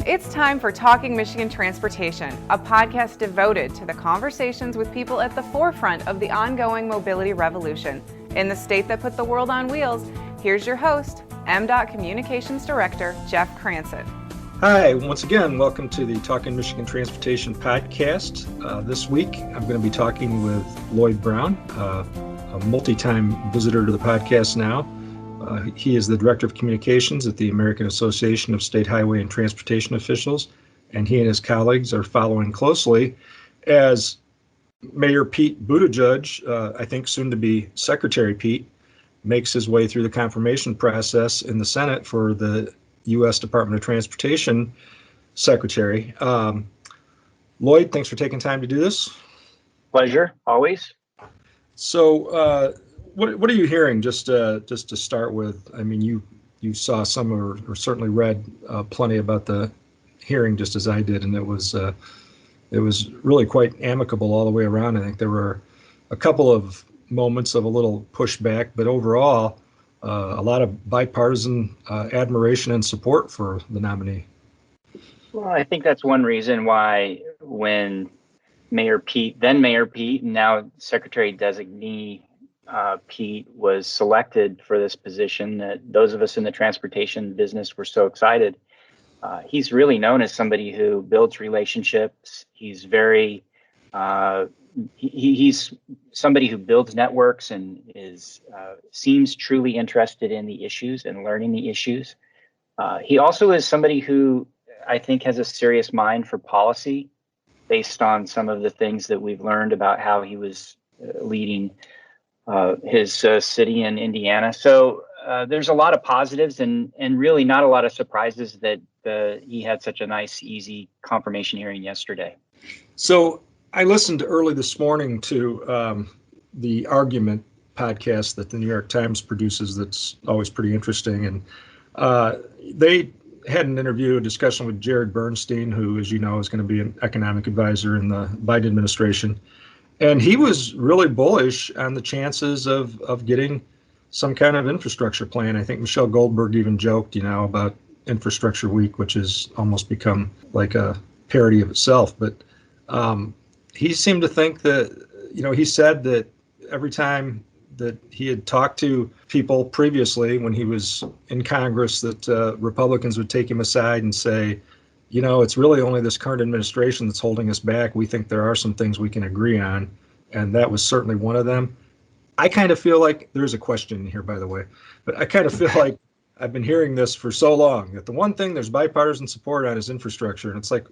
It's time for Talking Michigan Transportation, a podcast devoted to the conversations with people at the forefront of the ongoing mobility revolution. In the state that put the world on wheels, here's your host, MDOT Communications Director, Jeff Cranston. Hi, once again, welcome to the Talking Michigan Transportation podcast. This week, I'm going to be talking with Lloyd Brown, a multi-time visitor to the podcast now. He is the Director of Communications at the American Association of State Highway and Transportation Officials, and he and his colleagues are following closely as Mayor Pete Buttigieg, I think soon to be Secretary Pete, makes his way through the confirmation process in the Senate for the U.S. Department of Transportation Secretary. Lloyd, thanks for taking time to do this. Pleasure, always. So, what are you hearing? Just to start with, I mean, you saw some or certainly read plenty about the hearing, just as I did, and it was really quite amicable all the way around. I think there were a couple of moments of a little pushback, but overall, a lot of bipartisan admiration and support for the nominee. Well, I think that's one reason why when Mayor Pete, and now Secretary Designee Pete was selected for this position, that those of us in the transportation business were so excited. He's really known as somebody who builds relationships. He's very he's somebody who builds networks and seems truly interested in the issues and learning the issues. He also is somebody who I think has a serious mind for policy based on some of the things that we've learned about how he was leading his city in Indiana. So there's a lot of positives and really not a lot of surprises that he had such a nice, easy confirmation hearing yesterday. So I listened early this morning to the Argument podcast that the New York Times produces that's always pretty interesting. And they had a discussion with Jared Bernstein, who, as you know, is going to be an economic advisor in the Biden administration. And he was really bullish on the chances of getting some kind of infrastructure plan. I think Michelle Goldberg even joked, about Infrastructure Week, which has almost become like a parody of itself. But he seemed to think that, he said that every time that he had talked to people previously when he was in Congress, that Republicans would take him aside and say, it's really only this current administration that's holding us back. We think there are some things we can agree on. And that was certainly one of them. I kind of feel like there's a question here, by the way, but I kind of feel like I've been hearing this for so long that the one thing there's bipartisan support on is infrastructure. And it's like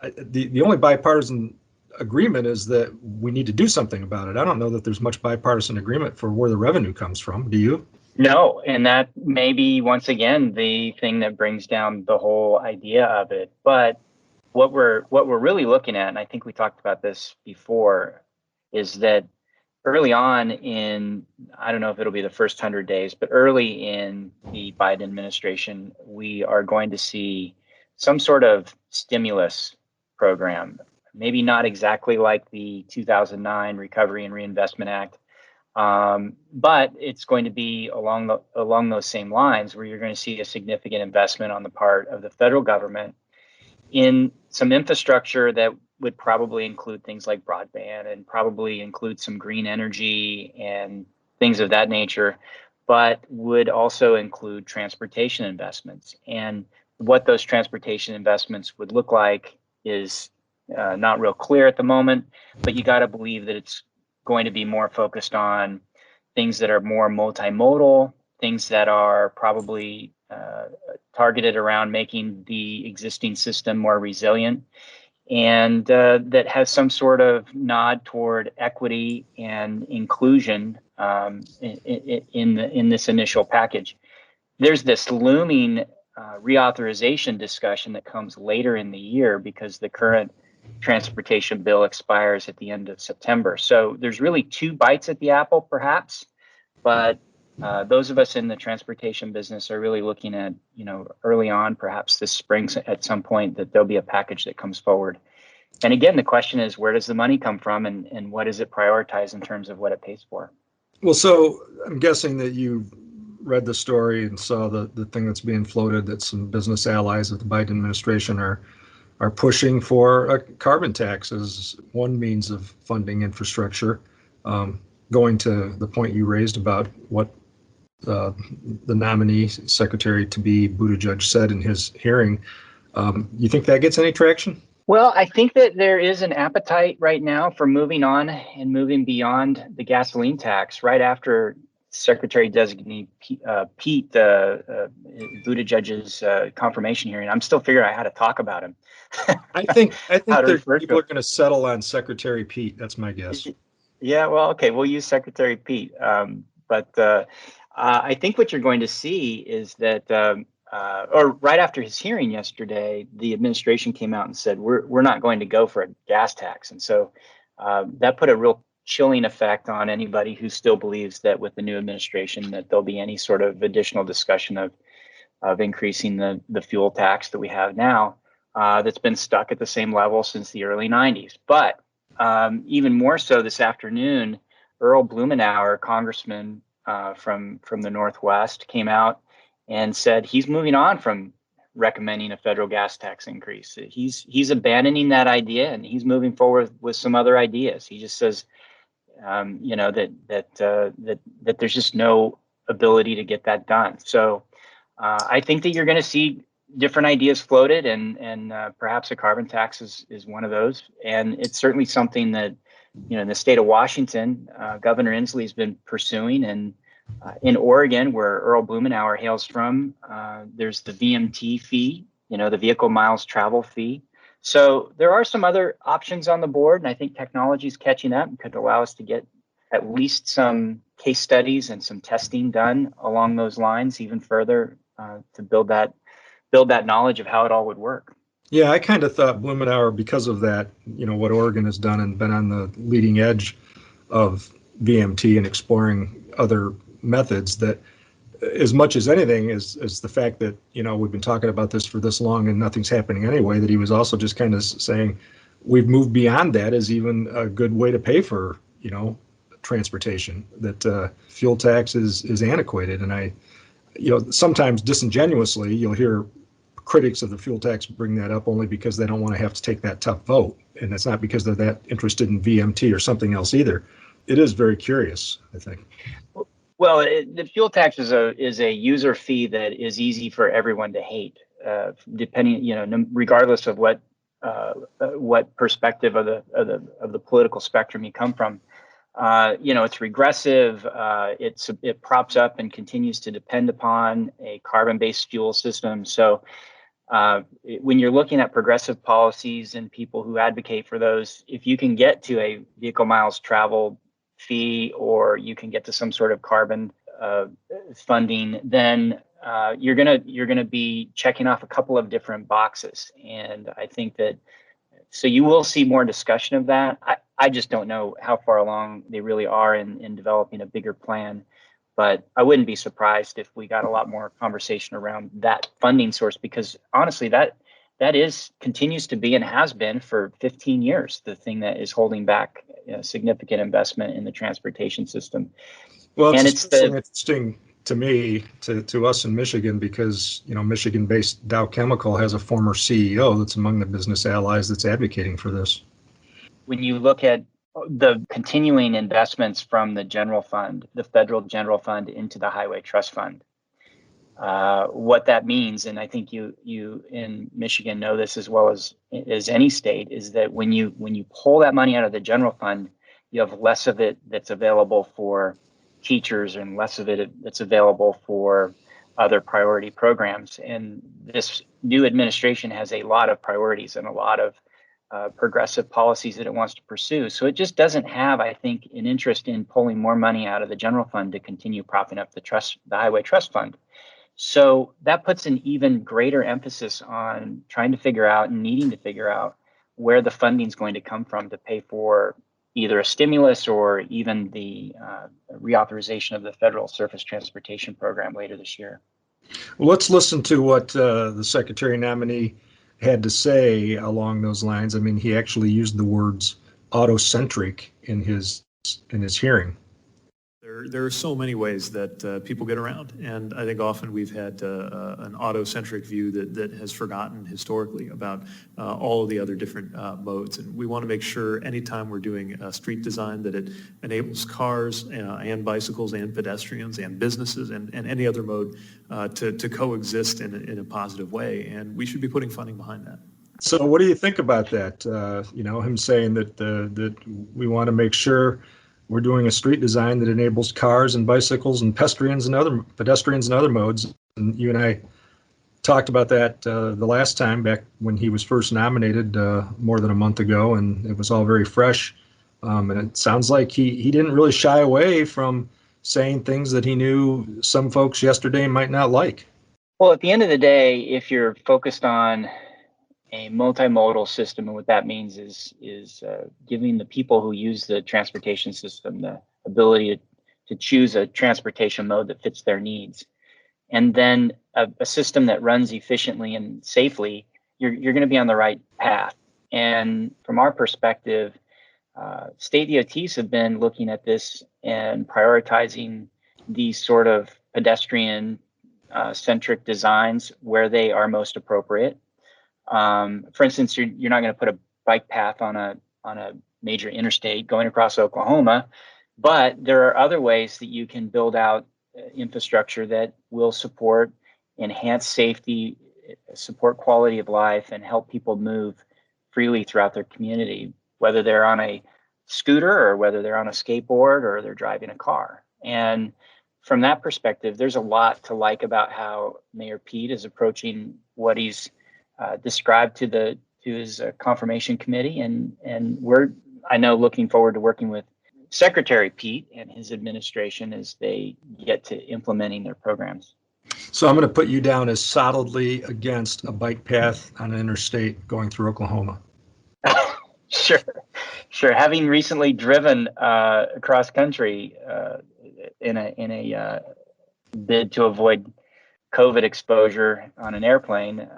the only bipartisan agreement is that we need to do something about it. I don't know that there's much bipartisan agreement for where the revenue comes from. Do you? No, and that may be, once again, the thing that brings down the whole idea of it. But what we're really looking at, and I think we talked about this before, is that early on in, I don't know if it'll be the first 100 days, but early in the Biden administration, we are going to see some sort of stimulus program. Maybe not exactly like the 2009 Recovery and Reinvestment Act, but it's going to be along those same lines, where you're going to see a significant investment on the part of the federal government in some infrastructure that would probably include things like broadband and probably include some green energy and things of that nature, but would also include transportation investments. And what those transportation investments would look like is not real clear at the moment, but you got to believe that it's going to be more focused on things that are more multimodal, things that are probably targeted around making the existing system more resilient, and that has some sort of nod toward equity and inclusion in this initial package. There's this looming reauthorization discussion that comes later in the year because the current transportation bill expires at the end of September. So there's really two bites at the apple, perhaps, but those of us in the transportation business are really looking at, early on, perhaps this spring at some point, that there'll be a package that comes forward. And again, the question is, where does the money come from, and what does it prioritize in terms of what it pays for? Well, so I'm guessing that you read the story and saw the thing that's being floated that some business allies of the Biden administration are pushing for a carbon tax as one means of funding infrastructure. Going to the point you raised about what the nominee secretary to be Buttigieg said in his hearing, you think that gets any traction? Well, I think that there is an appetite right now for moving on and moving beyond the gasoline tax. Right after Secretary Designee Pete Buttigieg's confirmation hearing, I'm still figuring out how to talk about him. I think How to refer to people are him. going to settle on Secretary Pete. That's my guess. Yeah, well, okay, we'll use Secretary Pete. But I think what you're going to see is that, or right after his hearing yesterday, the administration came out and said we're not going to go for a gas tax, and so that put a real chilling effect on anybody who still believes that with the new administration that there'll be any sort of additional discussion of increasing the fuel tax that we have now, that's been stuck at the same level since the early 90s. But even more so this afternoon, Earl Blumenauer, congressman from the Northwest, came out and said he's moving on from recommending a federal gas tax increase. He's abandoning that idea and he's moving forward with some other ideas. He just says, that there's just no ability to get that done. So I think that you're going to see different ideas floated, and perhaps a carbon tax is one of those. And it's certainly something that, in the state of Washington, Governor Inslee has been pursuing. And in Oregon, where Earl Blumenauer hails from, there's the VMT fee, the vehicle miles travel fee. So there are some other options on the board, and I think technology is catching up and could allow us to get at least some case studies and some testing done along those lines, even further to build that knowledge of how it all would work. Yeah, I kind of thought Blumenauer, because of that, what Oregon has done and been on the leading edge of VMT and exploring other methods, that as much as anything is the fact that, we've been talking about this for this long and nothing's happening anyway, that he was also just kind of saying we've moved beyond that as even a good way to pay for, transportation, that fuel tax is antiquated. And sometimes disingenuously, you'll hear critics of the fuel tax bring that up only because they don't want to have to take that tough vote. And it's not because they're that interested in VMT or something else either. It is very curious, I think. Well, the fuel tax is a user fee that is easy for everyone to hate, depending, regardless of what perspective of the political spectrum you come from. It's regressive. It props up and continues to depend upon a carbon-based fuel system. So when you're looking at progressive policies and people who advocate for those, if you can get to a vehicle miles traveled fee, or you can get to some sort of carbon funding, then you're gonna be checking off a couple of different boxes. And I think that so you will see more discussion of that. I just don't know how far along they really are in developing a bigger plan, but I wouldn't be surprised if we got a lot more conversation around that funding source, because honestly, that continues to be and has been for 15 years the thing that is holding back significant investment in the transportation system. Well, it's interesting to me, to us in Michigan, because Michigan-based Dow Chemical has a former CEO that's among the business allies that's advocating for this. When you look at the continuing investments from the general fund, the federal general fund, into the highway trust fund, what that means, and I think you in Michigan know this as well as any state, is that when you pull that money out of the general fund, you have less of it that's available for teachers and less of it that's available for other priority programs. And this new administration has a lot of priorities and a lot of progressive policies that it wants to pursue. So it just doesn't have, I think, an interest in pulling more money out of the general fund to continue propping up the highway trust fund. So that puts an even greater emphasis on trying to figure out and needing to figure out where the funding is going to come from to pay for either a stimulus or even the reauthorization of the federal surface transportation program later this year. Well, let's listen to what the secretary nominee had to say along those lines. I mean, he actually used the words autocentric in his hearing. There are so many ways that people get around, and I think often we've had an auto-centric view that has forgotten historically about all of the other different modes. And we want to make sure anytime we're doing street design that it enables cars and bicycles and pedestrians and businesses and any other mode to coexist in a positive way. And we should be putting funding behind that. So what do you think about that? Him saying that we want to make sure we're doing a street design that enables cars and bicycles and pedestrians and other modes. And you and I talked about that the last time back when he was first nominated more than a month ago, and it was all very fresh. And it sounds like he didn't really shy away from saying things that he knew some folks yesterday might not like. Well, at the end of the day, if you're focused on a multimodal system, and what that means is giving the people who use the transportation system the ability to choose a transportation mode that fits their needs, and then a system that runs efficiently and safely, you're going to be on the right path. And from our perspective, state DOTs have been looking at this and prioritizing these sort of pedestrian centric designs where they are most appropriate. For instance, you're not going to put a bike path on a major interstate going across Oklahoma, but there are other ways that you can build out infrastructure that will support enhanced safety, support quality of life, and help people move freely throughout their community, whether they're on a scooter or whether they're on a skateboard or they're driving a car. And from that perspective, there's a lot to like about how Mayor Pete is approaching what he's described to his confirmation committee, and we're, I know, looking forward to working with Secretary Pete and his administration as they get to implementing their programs. So I'm going to put you down as solidly against a bike path on an interstate going through Oklahoma. Sure. Having recently driven across country in a bid to avoid COVID exposure on an airplane,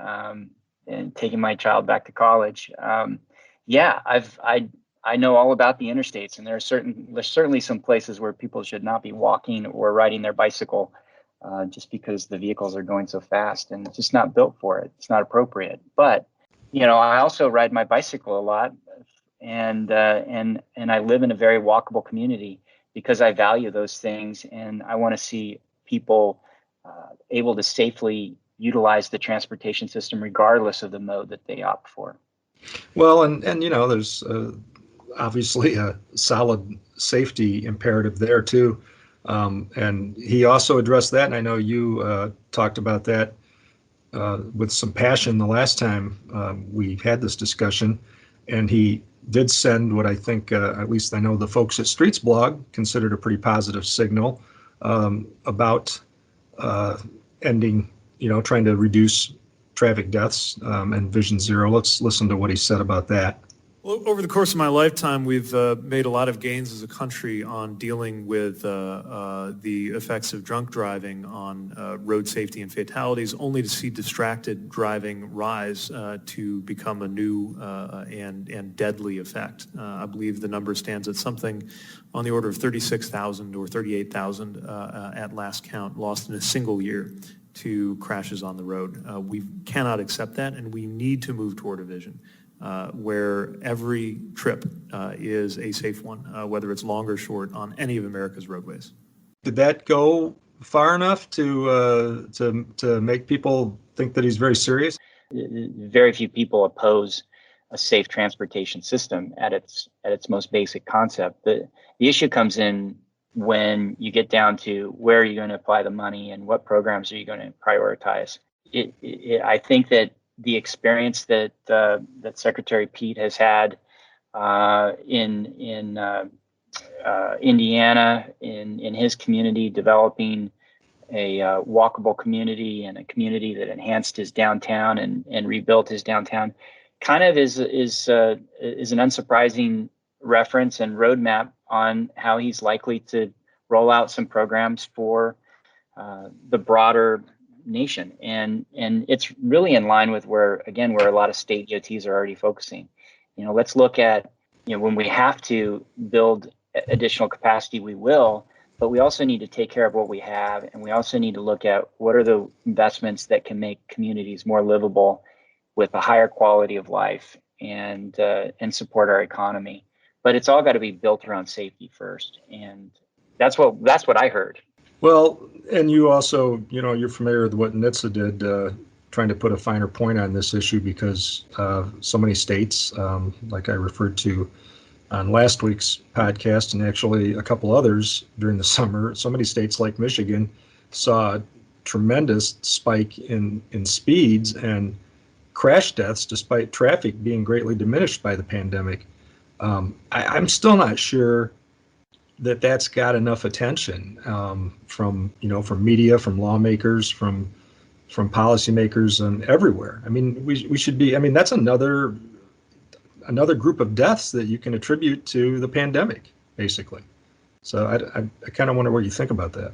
and taking my child back to college. I know all about the interstates, and there's certainly some places where people should not be walking or riding their bicycle just because the vehicles are going so fast, and it's just not built for it. It's not appropriate. But I also ride my bicycle a lot, and I live in a very walkable community because I value those things, and I want to see people able to safely utilize the transportation system regardless of the mode that they opt for. Well, and there's obviously a solid safety imperative there too, and he also addressed that, and I know you talked about that with some passion the last time we had this discussion, and he did send what I think, at least I know the folks at Streets Blog considered a pretty positive signal about ending, trying to reduce traffic deaths and Vision Zero. Let's listen to what he said about that. Well, over the course of my lifetime, we've made a lot of gains as a country on dealing with the effects of drunk driving on road safety and fatalities, only to see distracted driving rise to become a new and deadly effect. I believe the number stands at something on the order of 36,000 or 38,000 at last count lost in a single year to crashes on the road. We cannot accept that, and we need to move toward a vision where every trip is a safe one, whether it's long or short, on any of America's roadways. Did that go far enough to make people think that he's very serious? Very few people oppose a safe transportation system at its most basic concept. The issue comes in when you get down to where are you going to apply the money and what programs are you going to prioritize. I think that the experience that Secretary Pete has had in Indiana, in his community, developing a walkable community and a community that enhanced his downtown and rebuilt his downtown, kind of is an unsurprising reference and roadmap on how he's likely to roll out some programs for the broader nation, and it's really in line with where a lot of state DOTs are already focusing. Let's look at when we have to build additional capacity, we will, but we also need to take care of what we have, and we also need to look at what are the investments that can make communities more livable with a higher quality of life and support our economy. But it's all got to be built around safety first, and that's what I heard. Well, and you also, you're familiar with what NHTSA did, trying to put a finer point on this issue because so many states, like I referred to on last week's podcast, and actually a couple others during the summer, so many states like Michigan saw a tremendous spike in speeds and crash deaths despite traffic being greatly diminished by the pandemic. I'm still not sure that that's got enough attention from media, from lawmakers, from policymakers, and everywhere. I mean, we should be. I mean, that's another group of deaths that you can attribute to the pandemic, basically. So I kind of wonder what you think about that.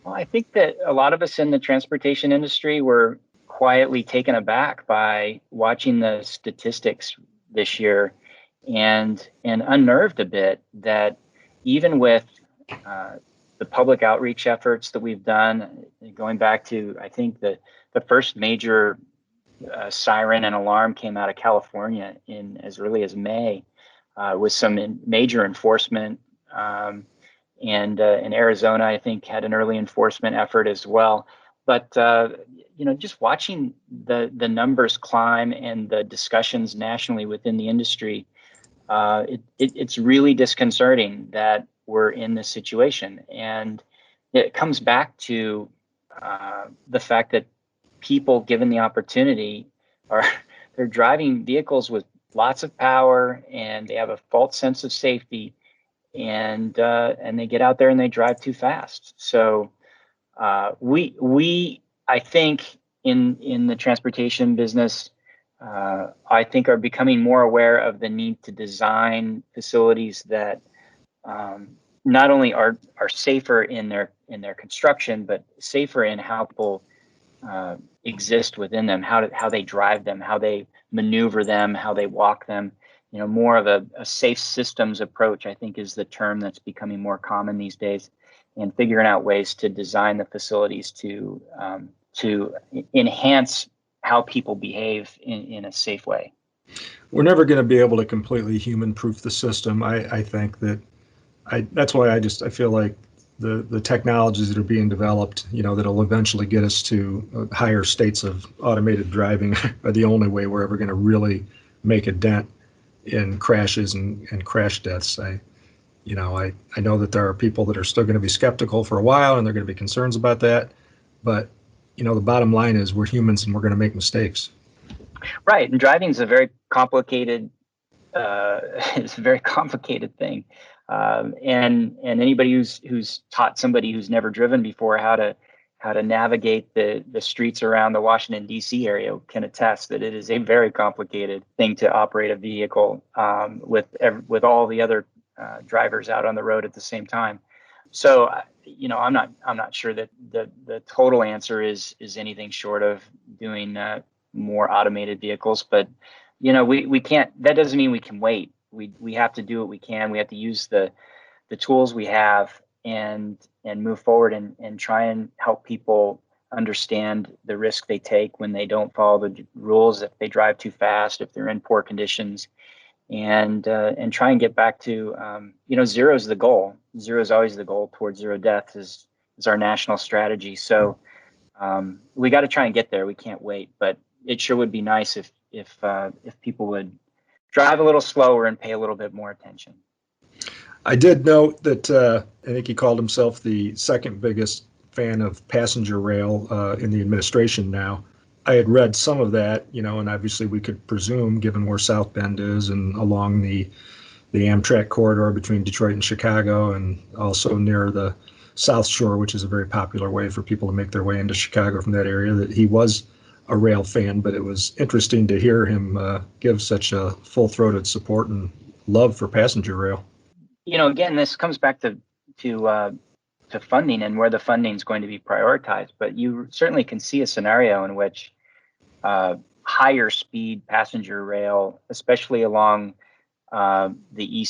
Well, I think that a lot of us in the transportation industry were quietly taken aback by watching the statistics this year and unnerved a bit that even with the public outreach efforts that we've done, going back to, I think, the first major siren and alarm came out of California in as early as May, with some major enforcement. And in Arizona, I think, had an early enforcement effort as well. But just watching the numbers climb and the discussions nationally within the industry, it's really disconcerting that we're in this situation. And it comes back to the fact that people, given the opportunity, they're driving vehicles with lots of power, and they have a false sense of safety, and they get out there and they drive too fast. So we I think in the transportation business, I think are becoming more aware of the need to design facilities that not only are safer in their construction, but safer in how people exist within them, how they drive them, how they maneuver them, how they walk them. More of a safe systems approach, I think, is the term that's becoming more common these days, and figuring out ways to design the facilities to enhance how people behave in a safe way. We're never going to be able to completely human-proof the system. I think that's why I feel like the technologies that are being developed, that'll eventually get us to higher states of automated driving are the only way we're ever going to really make a dent in crashes and crash deaths. I know that there are people that are still going to be skeptical for a while, and they're going to be concerns about that. But, the bottom line is we're humans and we're going to make mistakes. Right. And driving is a very complicated thing. And anybody who's taught somebody who's never driven before how to navigate the streets around the Washington, D.C. area can attest that it is a very complicated thing to operate a vehicle with all the other drivers out on the road at the same time. So, I'm not sure that the total answer is anything short of doing more automated vehicles, but we can't. That doesn't mean we can wait. We have to do what we can. We have to use the tools we have and move forward and try and help people understand the risk they take when they don't follow the rules, if they drive too fast, if they're in poor conditions, and try and get back to zero is the goal. Zero is always the goal. Towards zero deaths is our national strategy. So we got to try and get there. We can't wait, but it sure would be nice if people would drive a little slower and pay a little bit more attention. I did note that I think he called himself the second biggest fan of passenger rail in the administration now. I had read some of that, and obviously we could presume, given where South Bend is and along the Amtrak corridor between Detroit and Chicago, and also near the South Shore, which is a very popular way for people to make their way into Chicago from that area, that he was a rail fan. But it was interesting to hear him give such a full-throated support and love for passenger rail. Again, this comes back to funding and where the funding is going to be prioritized. But you certainly can see a scenario in which higher speed passenger rail, especially along the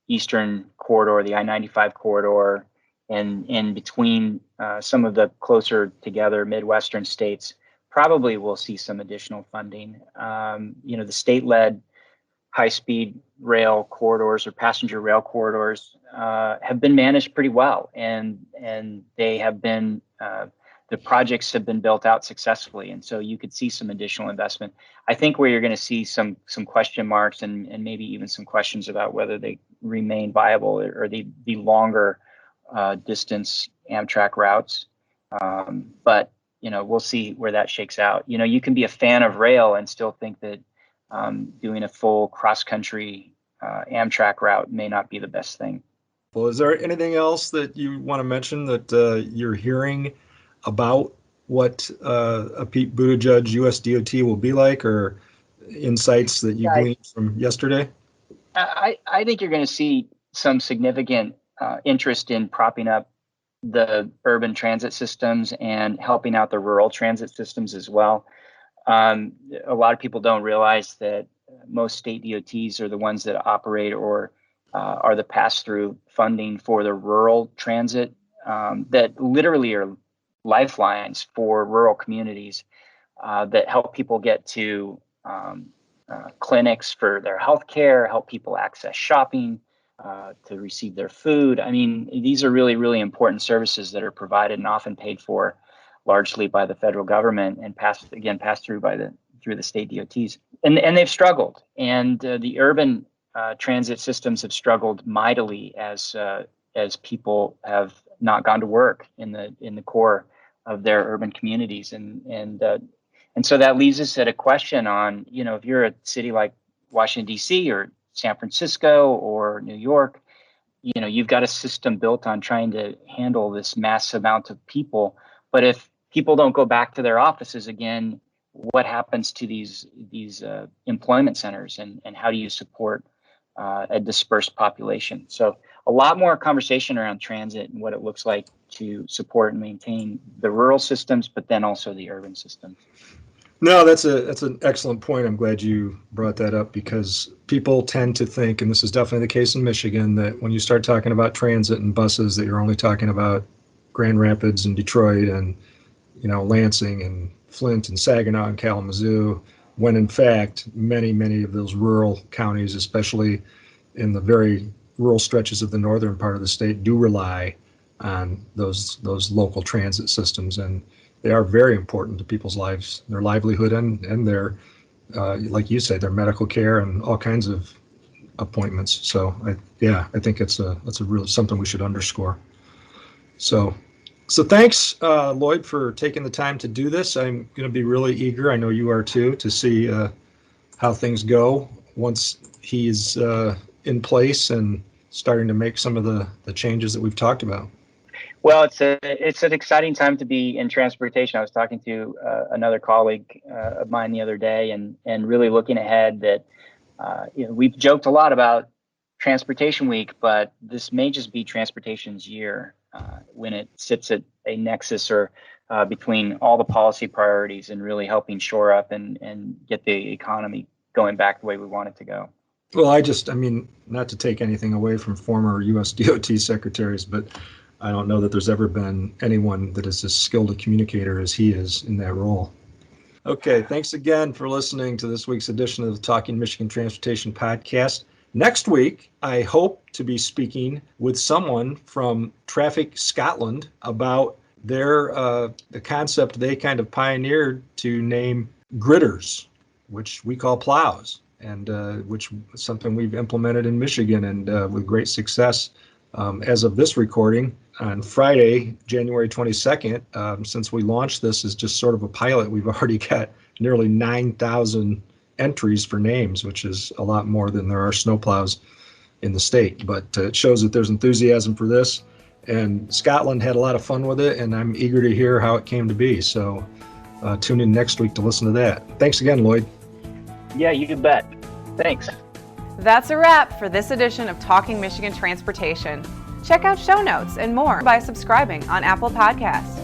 eastern corridor, the I-95 corridor, and between some of the closer together Midwestern states, probably we'll see some additional funding. The state-led high-speed rail corridors or passenger rail corridors have been managed pretty well, and they have been the projects have been built out successfully, and so you could see some additional investment. I think where you're going to see some question marks and maybe even some questions about whether they remain viable or the longer distance Amtrak routes, but we'll see where that shakes out. You can be a fan of rail and still think that doing a full cross-country Amtrak route may not be the best thing. Well, is there anything else that you want to mention that you're hearing about what a Pete Buttigieg US DOT will be like, or insights that you gleaned from yesterday? I think you're going to see some significant interest in propping up the urban transit systems and helping out the rural transit systems as well. A lot of people don't realize that most state DOTs are the ones that operate or are the pass-through funding for the rural transit that literally are lifelines for rural communities that help people get to clinics for their health care, help people access shopping, to receive their food. I mean, these are really, really important services that are provided and often paid for largely by the federal government and passed through through the state DOTs. And they've struggled. And the urban transit systems have struggled mightily as people have not gone to work in the core of their urban communities. And so that leaves us at a question on, if you're a city like Washington, D.C. or San Francisco or New York, you've got a system built on trying to handle this mass amount of people. But if people don't go back to their offices again, what happens to these employment centers, and how do you support a dispersed population? So a lot more conversation around transit and what it looks like to support and maintain the rural systems, but then also the urban systems. No, that's an excellent point. I'm glad you brought that up, because people tend to think, and this is definitely the case in Michigan, that when you start talking about transit and buses, that you're only talking about Grand Rapids and Detroit and Lansing and Flint and Saginaw and Kalamazoo, when in fact many of those rural counties, especially in the very rural stretches of the northern part of the state, do rely on those local transit systems, and they are very important to people's lives, their livelihood, and their, like you said, their medical care and all kinds of appointments. So I think it's a real something we should underscore. So thanks, Lloyd, for taking the time to do this. I'm going to be really eager, I know you are too, to see how things go once he's in place and starting to make some of the changes that we've talked about. Well, it's an exciting time to be in transportation. I was talking to another colleague of mine the other day, and really looking ahead that we've joked a lot about Transportation Week, but this may just be transportation's year when it sits at a nexus or between all the policy priorities and really helping shore up and get the economy going back the way we want it to go. Well, I mean, not to take anything away from former US DOT secretaries, but I don't know that there's ever been anyone that is as skilled a communicator as he is in that role. Okay, thanks again for listening to this week's edition of the Talking Michigan Transportation Podcast. Next week, I hope to be speaking with someone from Traffic Scotland about the concept they kind of pioneered to name gridders, which we call plows, and which is something we've implemented in Michigan and with great success. As of this recording, on Friday, January 22nd, since we launched this as just sort of a pilot, we've already got nearly 9,000 entries for names, which is a lot more than there are snowplows in the state. But it shows that there's enthusiasm for this, and Scotland had a lot of fun with it, and I'm eager to hear how it came to be. So tune in next week to listen to that. Thanks again, Lloyd. Yeah, you bet. Thanks. That's a wrap for this edition of Talking Michigan Transportation. Check out show notes and more by subscribing on Apple Podcasts.